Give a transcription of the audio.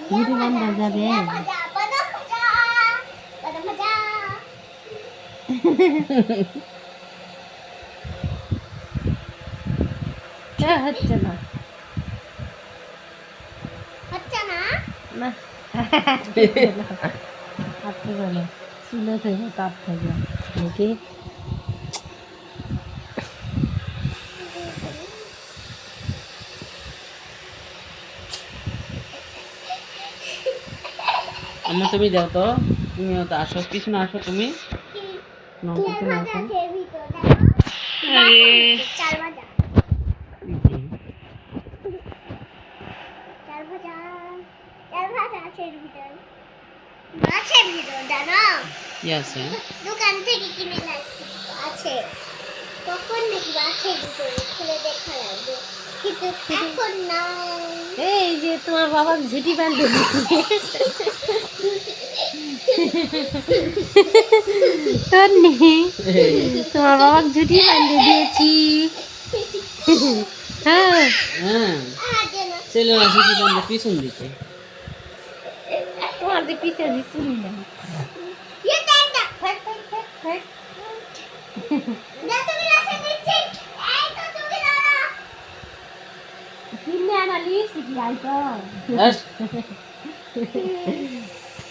ঝুটি বান্ধা যাবে হচ্ছে না না হাত থেকে না চুলে থেকে তাপ থেকে দেখি আম্মা তুমি দাও তো, তুমিও তো আসো, পিছনে আসো তুমি, পিছনে আসো। দোকান থেকে কিনে লাগছে আছে তখন নাকি বাসের ভিতরে খুলে দেখা লাগবে কিন্তু এখন না এই যে তোমার বাবা ঝুটি বাঁধতে দিচ্ছে তোমার বাবা ঝুটি বাঁধতে দিয়েছি হ্যাঁ হ্যাঁ ছেলেরা ঝুটি বাঁধে পিছন দিকে। তোমার যে পিছিয়ে দিচ্ছি না কিনে আনালিস কি আইতো